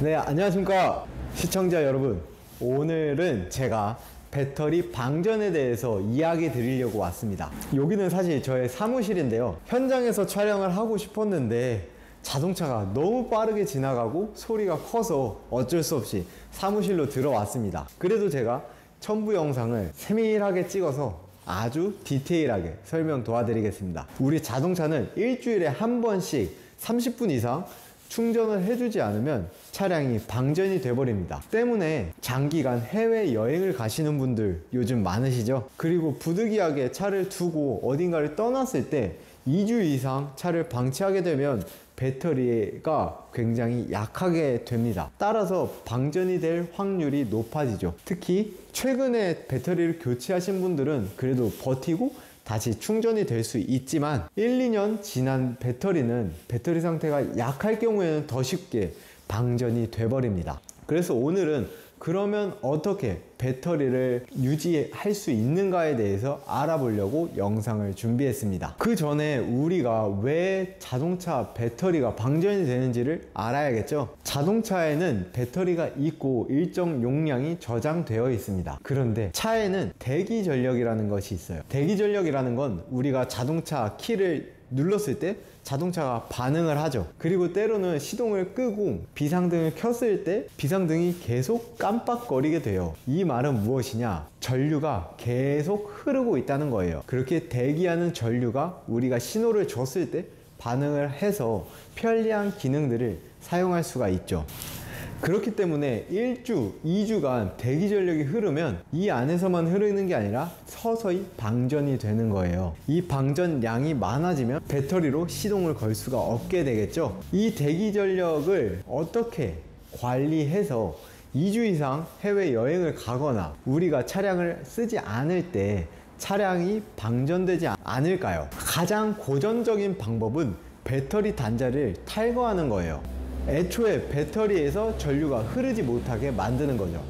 네, 안녕하십니까 시청자 여러분. 오늘은 제가 배터리 방전에 대해서 이야기 드리려고 왔습니다. 여기는 사실 저의 사무실인데요, 현장에서 촬영을 하고 싶었는데 자동차가 너무 빠르게 지나가고 소리가 커서 어쩔 수 없이 사무실로 들어왔습니다. 그래도 제가 첨부 영상을 세밀하게 찍어서 아주 디테일하게 설명 도와드리겠습니다. 우리 자동차는 일주일에 한 번씩 30분 이상 충전을 해주지 않으면 차량이 방전이 돼버립니다. 때문에 장기간 해외여행을 가시는 분들 요즘 많으시죠? 그리고 부득이하게 차를 두고 어딘가를 떠났을 때 2주 이상 차를 방치하게 되면 배터리가 굉장히 약하게 됩니다. 따라서 방전이 될 확률이 높아지죠. 특히 최근에 배터리를 교체하신 분들은 그래도 버티고 다시 충전이 될 수 있지만 1, 2년 지난 배터리는 배터리 상태가 약할 경우에는 더 쉽게 방전이 돼버립니다. 그래서 오늘은 그러면 어떻게 배터리를 유지할 수 있는가에 대해서 알아보려고 영상을 준비했습니다. 그 전에 우리가 왜 자동차 배터리가 방전이 되는지를 알아야겠죠. 자동차에는 배터리가 있고 일정 용량이 저장되어 있습니다. 그런데 차에는 대기 전력이라는 것이 있어요. 대기 전력이라는 건 우리가 자동차 키를 눌렀을 때 자동차가 반응을 하죠. 그리고 때로는 시동을 끄고 비상등을 켰을 때 비상등이 계속 깜빡거리게 돼요. 이 말은 무엇이냐? 전류가 계속 흐르고 있다는 거예요. 그렇게 대기하는 전류가 우리가 신호를 줬을 때 반응을 해서 편리한 기능들을 사용할 수가 있죠. 그렇기 때문에 1주, 2주간 대기 전력이 흐르면 이 안에서만 흐르는 게 아니라 서서히 방전이 되는 거예요. 이 방전량이 많아지면 배터리로 시동을 걸 수가 없게 되겠죠. 이 대기 전력을 어떻게 관리해서 2주 이상 해외여행을 가거나 우리가 차량을 쓰지 않을 때 차량이 방전되지 않을까요? 가장 고전적인 방법은 배터리 단자를 탈거하는 거예요. 애초에 배터리에서 전류가 흐르지 못하게 만드는 거죠.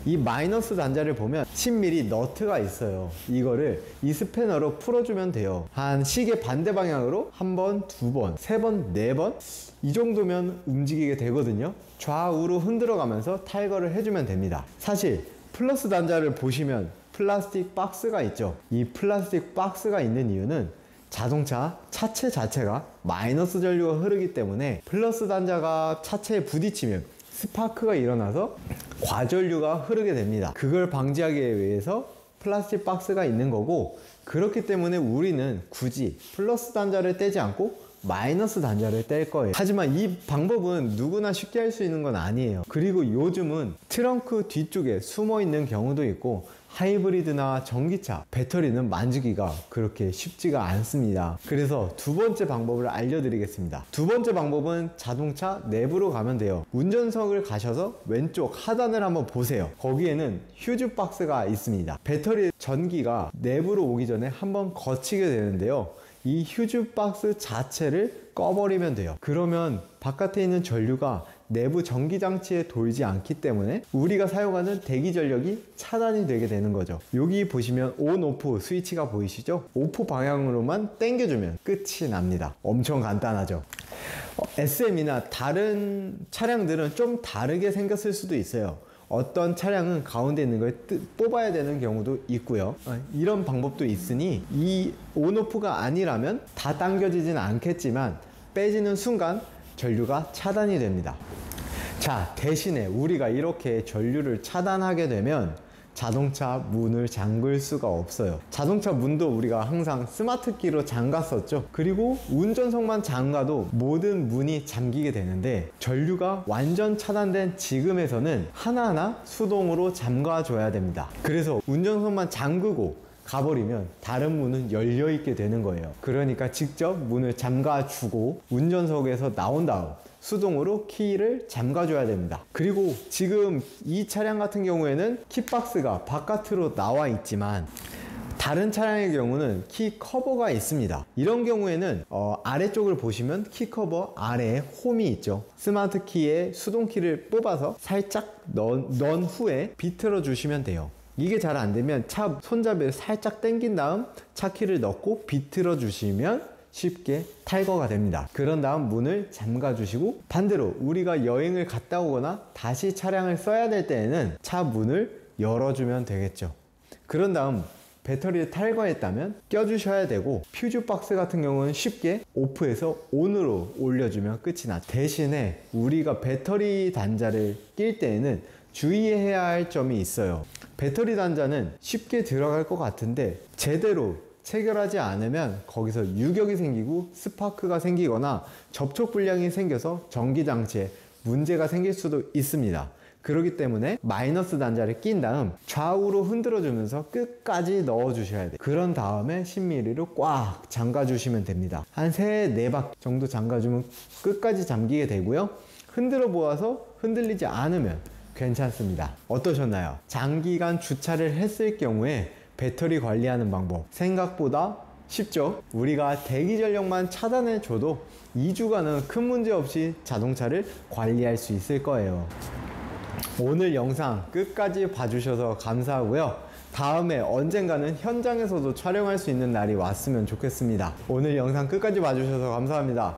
이 마이너스 단자를 보면 10mm 너트가 있어요. 이거를 이 스패너로 풀어주면 돼요. 한 시계 반대 방향으로 한 번, 두 번, 세 번, 네 번 이 정도면 움직이게 되거든요. 좌우로 흔들어 가면서 탈거를 해주면 됩니다. 사실 플러스 단자를 보시면 플라스틱 박스가 있죠. 이 플라스틱 박스가 있는 이유는 자동차 차체 자체가 마이너스 전류가 흐르기 때문에 플러스 단자가 차체에 부딪히면 스파크가 일어나서 과전류가 흐르게 됩니다. 그걸 방지하기 위해서 플라스틱 박스가 있는 거고, 그렇기 때문에 우리는 굳이 플러스 단자를 떼지 않고 마이너스 단자를 뗄 거예요. 하지만 이 방법은 누구나 쉽게 할 수 있는 건 아니에요. 그리고 요즘은 트렁크 뒤쪽에 숨어 있는 경우도 있고, 하이브리드나 전기차 배터리는 만지기가 그렇게 쉽지가 않습니다. 그래서 두 번째 방법을 알려드리겠습니다. 두 번째 방법은 자동차 내부로 가면 돼요. 운전석을 가셔서 왼쪽 하단을 한번 보세요. 거기에는 휴즈 박스가 있습니다. 배터리 전기가 내부로 오기 전에 한번 거치게 되는데요, 이 휴즈 박스 자체를 꺼버리면 돼요. 그러면 바깥에 있는 전류가 내부 전기장치에 돌지 않기 때문에 우리가 사용하는 대기 전력이 차단이 되게 되는 거죠. 여기 보시면 온, 오프 스위치가 보이시죠? 오프 방향으로만 당겨주면 끝이 납니다. 엄청 간단하죠. SM이나 다른 차량들은 좀 다르게 생겼을 수도 있어요. 어떤 차량은 가운데 있는 걸 뽑아야 되는 경우도 있고요. 이런 방법도 있으니 이 온오프가 아니라면 다 당겨지진 않겠지만 빼지는 순간 전류가 차단이 됩니다. 자, 대신에 우리가 이렇게 전류를 차단하게 되면 자동차 문을 잠글 수가 없어요. 자동차 문도 우리가 항상 스마트 키로 잠갔었죠. 그리고 운전석만 잠가도 모든 문이 잠기게 되는데, 전류가 완전 차단된 지금에서는 하나하나 수동으로 잠가 줘야 됩니다. 그래서 운전석만 잠그고 가버리면 다른 문은 열려 있게 되는 거예요. 그러니까 직접 문을 잠가 주고 운전석에서 나온 다음 수동으로 키를 잠가 줘야 됩니다. 그리고 지금 이 차량 같은 경우에는 키박스가 바깥으로 나와 있지만 다른 차량의 경우는 키 커버가 있습니다. 이런 경우에는 아래쪽을 보시면 키 커버 아래에 홈이 있죠. 스마트 키에 수동 키를 뽑아서 살짝 넣은 후에 비틀어 주시면 돼요. 이게 잘 안되면 차 손잡이를 살짝 당긴 다음 차 키를 넣고 비틀어 주시면 쉽게 탈거가 됩니다. 그런 다음 문을 잠가 주시고, 반대로 우리가 여행을 갔다 오거나 다시 차량을 써야 될 때에는 차 문을 열어주면 되겠죠. 그런 다음 배터리를 탈거했다면 껴주셔야 되고, 퓨즈 박스 같은 경우는 쉽게 오프해서 온으로 올려주면 끝이 나죠. 대신에 우리가 배터리 단자를 낄 때에는 주의해야 할 점이 있어요. 배터리 단자는 쉽게 들어갈 것 같은데 제대로 체결하지 않으면 거기서 유격이 생기고 스파크가 생기거나 접촉 불량이 생겨서 전기장치에 문제가 생길 수도 있습니다. 그렇기 때문에 마이너스 단자를 낀 다음 좌우로 흔들어 주면서 끝까지 넣어 주셔야 돼요. 그런 다음에 10mm로 꽉 잠가 주시면 됩니다. 한 3-4바퀴 정도 잠가 주면 끝까지 잠기게 되고요. 흔들어 보아서 흔들리지 않으면 괜찮습니다. 어떠셨나요? 장기간 주차를 했을 경우에 배터리 관리하는 방법 생각보다 쉽죠? 우리가 대기 전력만 차단해 줘도 2주간은 큰 문제 없이 자동차를 관리할 수 있을 거예요. 오늘 영상 끝까지 봐주셔서 감사하고요. 다음에 언젠가는 현장에서도 촬영할 수 있는 날이 왔으면 좋겠습니다. 오늘 영상 끝까지 봐주셔서 감사합니다.